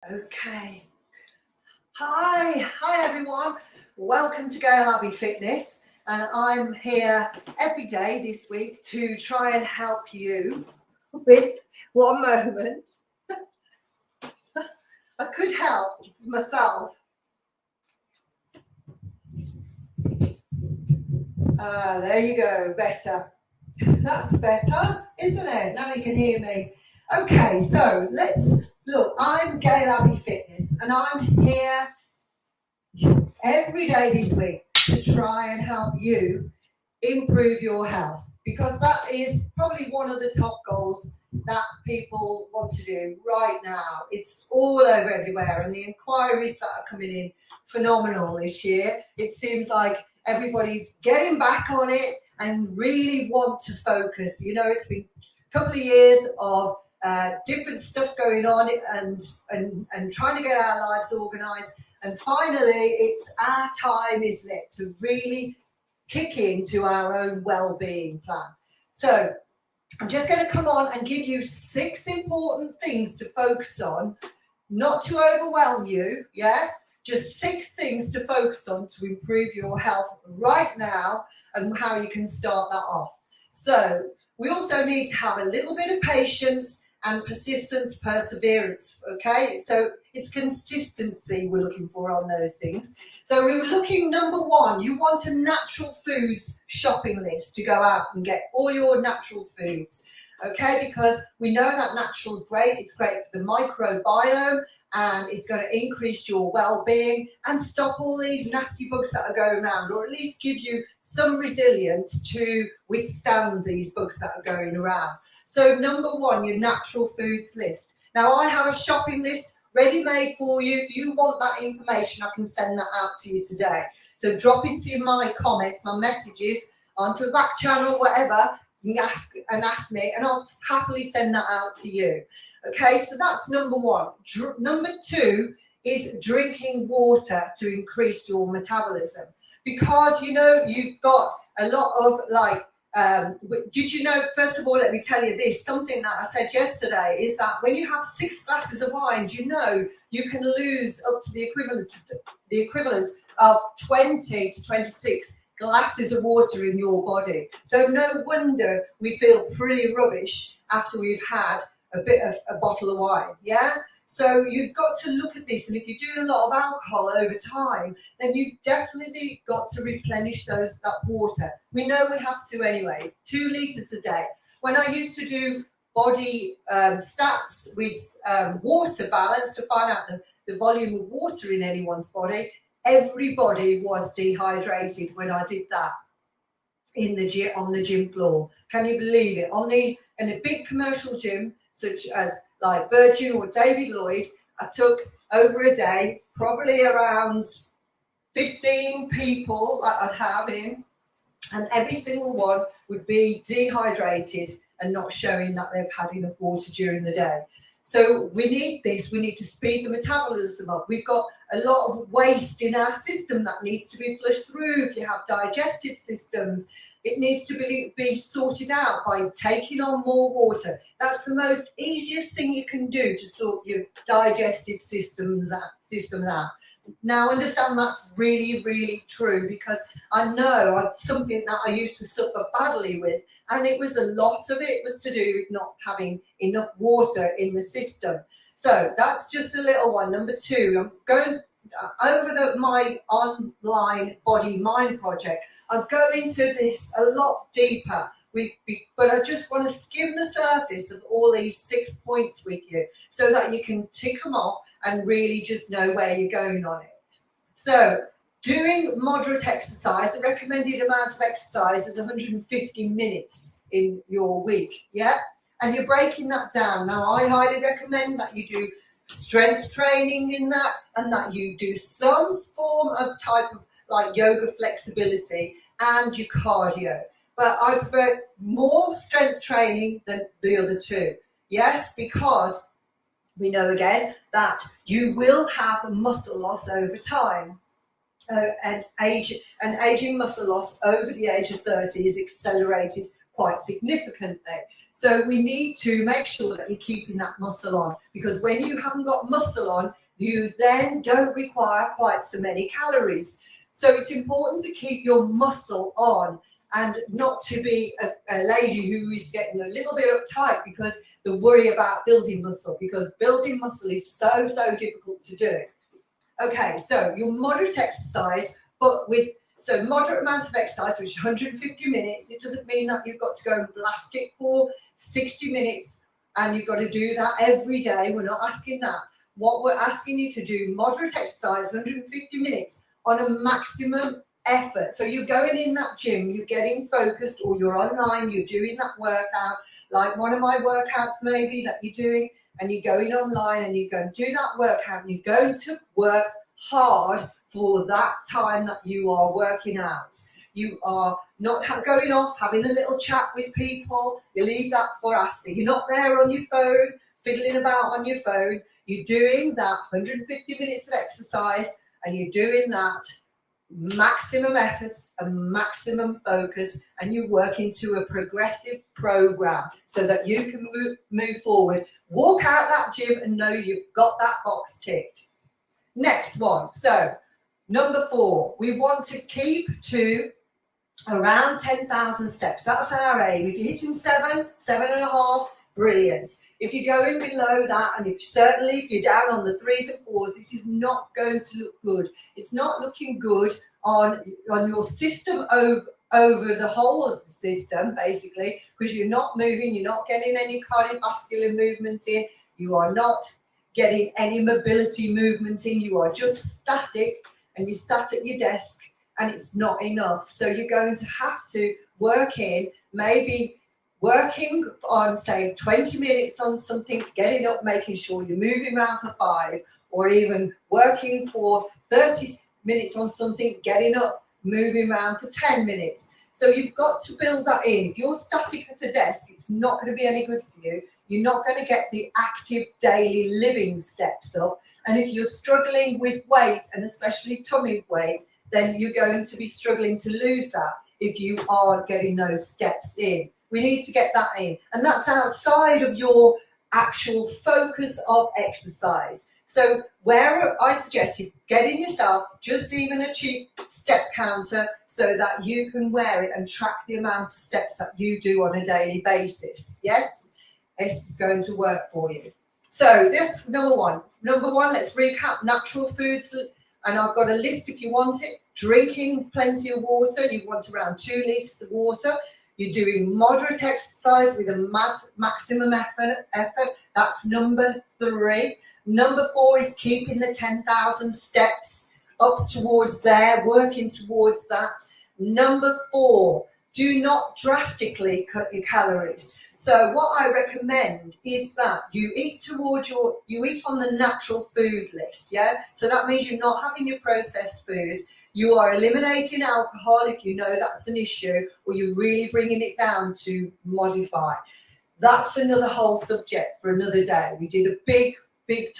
Okay. Hi everyone. Welcome to Gail Abbey Fitness, and I'm here every day this week to try and help you with one moment. I could help myself. There you go, better. That's better, isn't it? Now you can hear me. Okay, so let's look. I'm Gail Abbey Fitness, and I'm here every day this week to try and help you improve your health, because that is probably one of the top goals that people want to do right now. It's all over everywhere, and the inquiries that are coming in phenomenal this year. It seems like everybody's getting back on it and really want to focus. You know, it's been a couple of years of different stuff going on and trying to get our lives organized, and finally it's our time, isn't it, to really kick into our own well-being plan. So I'm just going to come on and give you 6 important things to focus on, not to overwhelm you, just 6 things to focus on to improve your health right now and how you can start that off. So we also need to have a little bit of patience and persistence, perseverance, okay? So it's consistency we're looking for on those things. So we were looking, number 1, you want a natural foods shopping list to go out and get all your natural foods, okay? Because we know that natural is great. It's great for the microbiome, and it's going to increase your well-being and stop all these nasty bugs that are going around, or at least give you some resilience to withstand these bugs that are going around. So number 1, your natural foods list. Now I have a shopping list ready-made for you. If you want that information, I can send that out to you today. So drop into my comments, my messages, onto a back channel, whatever. You can ask me, and I'll happily send that out to you. Okay, so that's number 1. Number 2 is drinking water to increase your metabolism, because you know you've got a lot of did you know, first of all, let me tell you this, something that I said yesterday is that when you have 6 glasses of wine, you know you can lose up to the equivalent of 20 to 26 glasses of water in your body. So no wonder we feel pretty rubbish after we've had a bit of a bottle of wine, So you've got to look at this, and if you're doing a lot of alcohol over time, then you've definitely got to replenish that water. We know we have to anyway, 2 litres a day. When I used to do body stats with water balance to find out the volume of water in anyone's body, everybody was dehydrated when I did that in the gym, on the gym floor. Can you believe it? In a big commercial gym, such as like Virgin or David Lloyd, I took over a day, probably around 15 people that I'd have in, and every single one would be dehydrated and not showing that they've had enough water during the day. So we need this. We need to speed the metabolism up. We've got a lot of waste in our system that needs to be flushed through. If you have digestive systems, it needs to be sorted out by taking on more water. That's the most easiest thing you can do to sort your digestive system out. Now, understand that's really, really true, because I know something that I used to suffer badly with, and a lot of it was to do with not having enough water in the system. So that's just a little one. Number 2, I'm going over my online body mind project. I'll go into this a lot deeper, but I just want to skim the surface of all these 6 points with you so that you can tick them off and really just know where you're going on it. So doing moderate exercise, the recommended amount of exercise is 150 minutes in your week, and you're breaking that down. Now, I highly recommend that you do strength training in that, and that you do some form of type of like yoga flexibility and your cardio. But I prefer more strength training than the other 2. Yes, because we know again that you will have muscle loss over time. And aging muscle loss over the age of 30 is accelerated quite significantly. So we need to make sure that you're keeping that muscle on, because when you haven't got muscle on, you then don't require quite so many calories. So it's important to keep your muscle on and not to be a lady who is getting a little bit uptight because the worry about building muscle, because building muscle is so difficult to do. Okay, so your moderate exercise, but with moderate amount of exercise, which is 150 minutes. It doesn't mean that you've got to go and blast it for 60 minutes and you've got to do that every day. We're not asking that. What we're asking you to do, moderate exercise, 150 minutes on a maximum effort. So you're going in that gym, you're getting focused, or you're online, you're doing that workout, like one of my workouts maybe that you're doing, and you're going online and you're going to do that workout and you're going to work hard for that time that you are working out. You are not going off, having a little chat with people. You leave that for after. You're not there on your phone, fiddling about on your phone. You're doing that 150 minutes of exercise and you're doing that maximum effort and maximum focus, and you work into a progressive program so that you can move forward. Walk out that gym and know you've got that box ticked. Next one. So number 4, we want to keep to around 10,000 steps. That's our aim. If you're hitting 7.5, brilliant. If you're going below that, and if you're down on the 3s and 4s, this is not going to look good. It's not looking good on your system over the whole system, basically, because you're not moving, you're not getting any cardiovascular movement in, you are not getting any mobility movement in, you are just static and you sat at your desk and it's not enough. So you're going to have to work in, maybe working on, say, 20 minutes on something, getting up, making sure you're moving around for 5, or even working for 30 minutes on something, getting up, moving around for 10 minutes. So you've got to build that in. If you're static at a desk, it's not going to be any good for you. You're not going to get the active daily living steps up. And if you're struggling with weight, and especially tummy weight, then you're going to be struggling to lose that if you aren't getting those steps in. We need to get that in. And that's outside of your actual focus of exercise. So where I suggest you getting yourself just even a cheap step counter so that you can wear it and track the amount of steps that you do on a daily basis. Yes, this is going to work for you. So that's number 1. Number 1, let's recap natural foods. And I've got a list if you want it. Drinking plenty of water. You want around 2 litres of water. You're doing moderate exercise with a maximum effort. That's number 3. Number 4 is keeping the 10,000 steps up towards there, working towards that. Number 4, do not drastically cut your calories. So what I recommend is that you eat on the natural food list, yeah? So that means you're not having your processed foods. You are eliminating alcohol if you know that's an issue, or you're really bringing it down to modify. That's another whole subject for another day. We did a big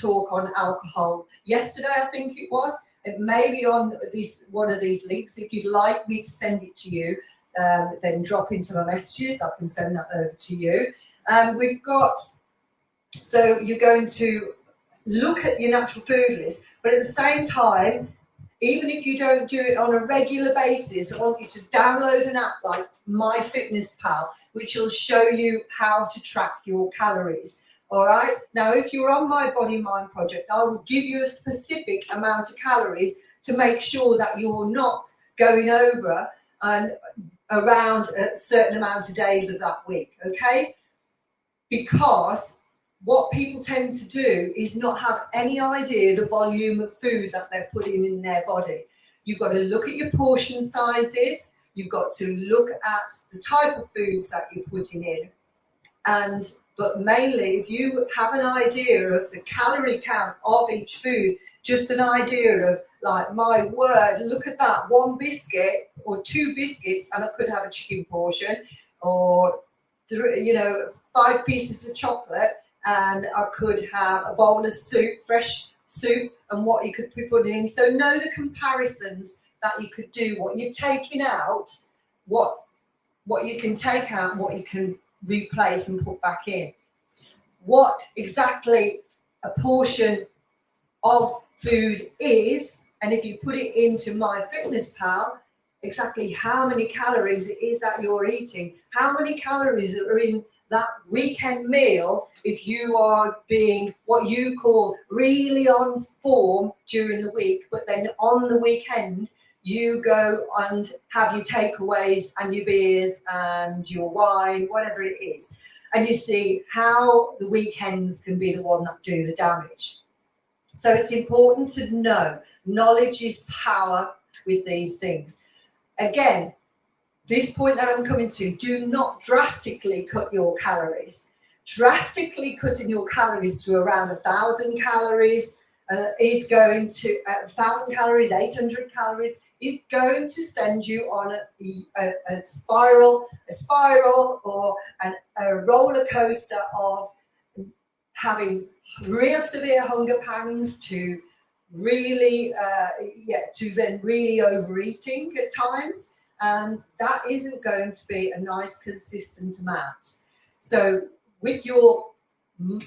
talk on alcohol yesterday, I think it was. It may be on one of these links. If you'd like me to send it to you, then drop into my messages. I can send that over to you. So you're going to look at your natural food list, but at the same time, even if you don't do it on a regular basis, I want you to download an app like MyFitnessPal, which will show you how to track your calories. All right. Now, if you're on my Body Mind Project, I will give you a specific amount of calories to make sure that you're not going over and around a certain amount of days of that week. Okay. Because what people tend to do is not have any idea the volume of food that they're putting in their body. You've got to look at your portion sizes. You've got to look at the type of foods that you're putting in. But mainly, if you have an idea of the calorie count of each food, just an idea of, like, my word, look at that, 1 biscuit or 2 biscuits, and I could have a chicken portion, or 5 pieces of chocolate, and I could have a bowl of soup, fresh soup, and what you could be putting in. So know the comparisons that you could do, what you're taking out, what you can take out, and what you can replace and put back in. What exactly a portion of food is, and if you put it into MyFitnessPal, exactly how many calories it is that you're eating, how many calories are in that weekend meal if you are being what you call really on form during the week, but then on the weekend you go and have your takeaways and your beers and your wine, whatever it is, and you see how the weekends can be the one that do the damage. So it's important to know. Knowledge is power with these things. Again, this point that I'm coming to, do not drastically cut your calories. Drastically cutting your calories to around 1,000 calories is going to, 1,000 calories, 800 calories, is going to send you on a spiral or a roller coaster of having real severe hunger pangs to really, to then really overeating at times. And that isn't going to be a nice, consistent amount. So with your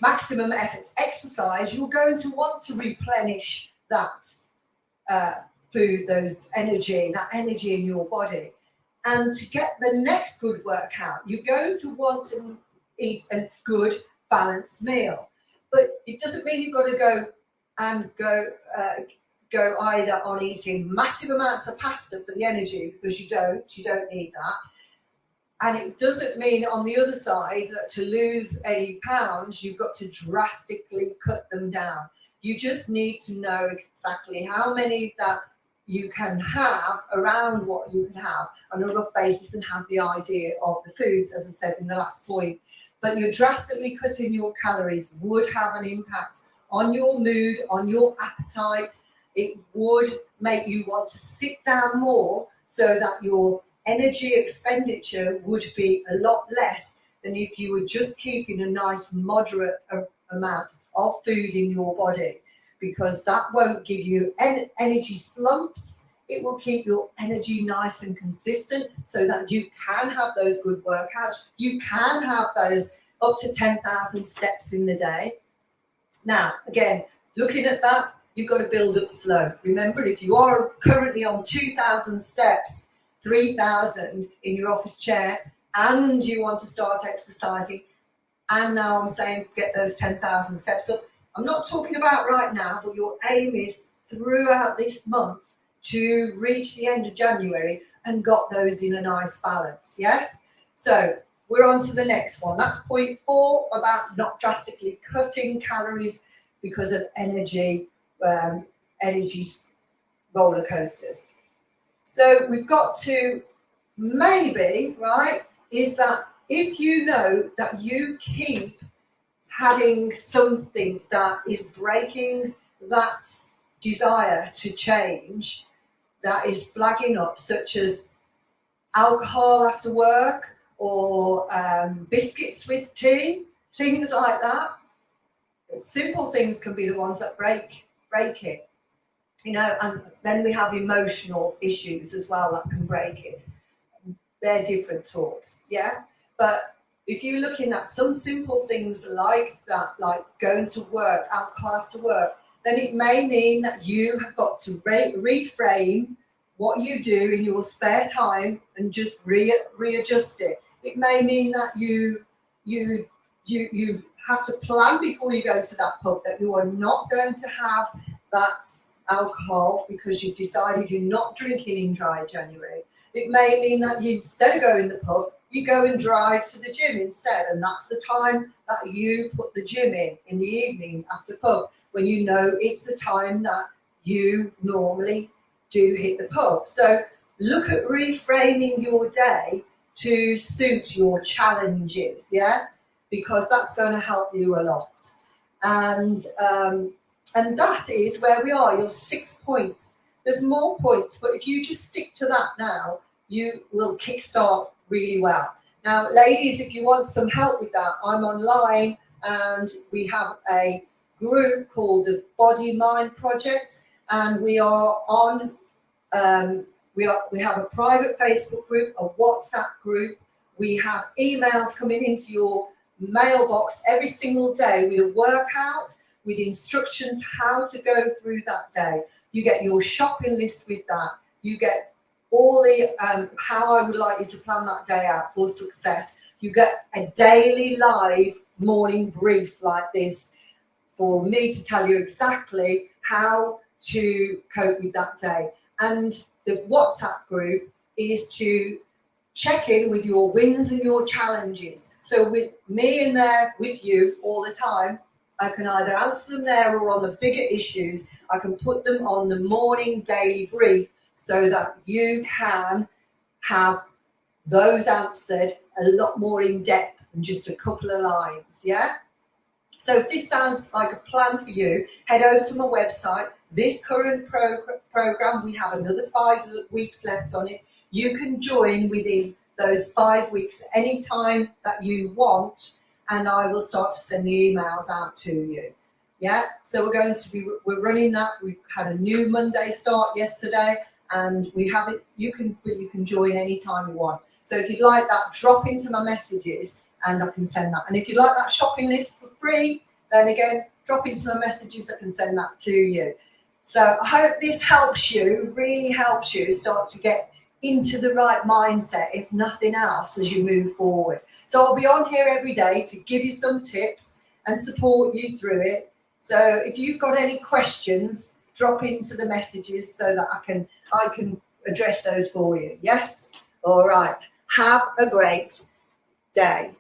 maximum effort exercise, you're going to want to replenish that food, that energy in your body. And to get the next good workout, you're going to want to eat a good, balanced meal. But it doesn't mean you've got to go either on eating massive amounts of pasta for the energy, because you don't need that. And it doesn't mean on the other side that to lose any pounds, you've got to drastically cut them down. You just need to know exactly how many that you can have, around what you can have on a rough basis, and have the idea of the foods, as I said in the last point. But you're drastically cutting your calories would have an impact on your mood, on your appetite. It would make you want to sit down more, so that your energy expenditure would be a lot less than if you were just keeping a nice moderate amount of food in your body, because that won't give you energy slumps. It will keep your energy nice and consistent, so that you can have those good workouts. You can have those up to 10,000 steps in the day. Now, again, looking at that, you've got to build up slow. Remember, if you are currently on 2,000 steps, 3,000 in your office chair, and you want to start exercising, and now I'm saying get those 10,000 steps up. I'm not talking about right now, but your aim is throughout this month to reach the end of January and got those in a nice balance, yes? So we're on to the next one. That's point 4, about not drastically cutting calories because of energy roller coasters. So we've got to maybe, right, is that if you know that you keep having something that is breaking that desire to change, that is flagging up, such as alcohol after work, or biscuits with tea, things like that. Simple things can be the ones that break it. And then we have emotional issues as well that can break it. They're different talks, yeah? But if you're looking at some simple things like that, like going to work, alcohol after work, then it may mean that you have got to reframe what you do in your spare time and just readjust it. It may mean that you have to plan before you go to that pub that you are not going to have that alcohol because you've decided you're not drinking in dry January. It may mean that you, instead of going to the pub, you go and drive to the gym instead, and that's the time that you put the gym in the evening after pub, when you know it's the time that you normally do hit the pub. So look at reframing your day to suit your challenges, yeah, because that's going to help you a lot. And that is where we are, your 6 points. There's more points, but if you just stick to that now, you will kickstart really well. Now, ladies, if you want some help with that, I'm online, and we have a group called the Body Mind Project, and we are on, we have a private Facebook group, a WhatsApp group, We have emails coming into your mailbox every single day with a workout, with instructions how to go through that day. You get your shopping list with that. You get all the how I would like you to plan that day out for success. You get a daily live morning brief like this for me to tell you exactly how to cope with that day. And the WhatsApp group is to check in with your wins and your challenges. So with me in there with you all the time, I can either answer them there or on the bigger issues, I can put them on the morning daily brief so that you can have those answered a lot more in depth than just a couple of lines, yeah? So if this sounds like a plan for you, head over to my website. This current program, we have another 5 weeks left on it. You can join within those 5 weeks anytime that you want, and I will start to send the emails out to you. Yeah, so we're running that. We've had a new Monday start yesterday, and we have it. You can join anytime you want. So if you'd like that, drop into my messages and I can send that. And if you'd like that shopping list for free, then again, drop into my messages, I can send that to you. So I hope this helps you, really helps you start to get into the right mindset, if nothing else, as you move forward. So I'll be on here every day to give you some tips and support you through it. So if you've got any questions, drop into the messages so that I can address those for you. Yes? All right. Have a great day.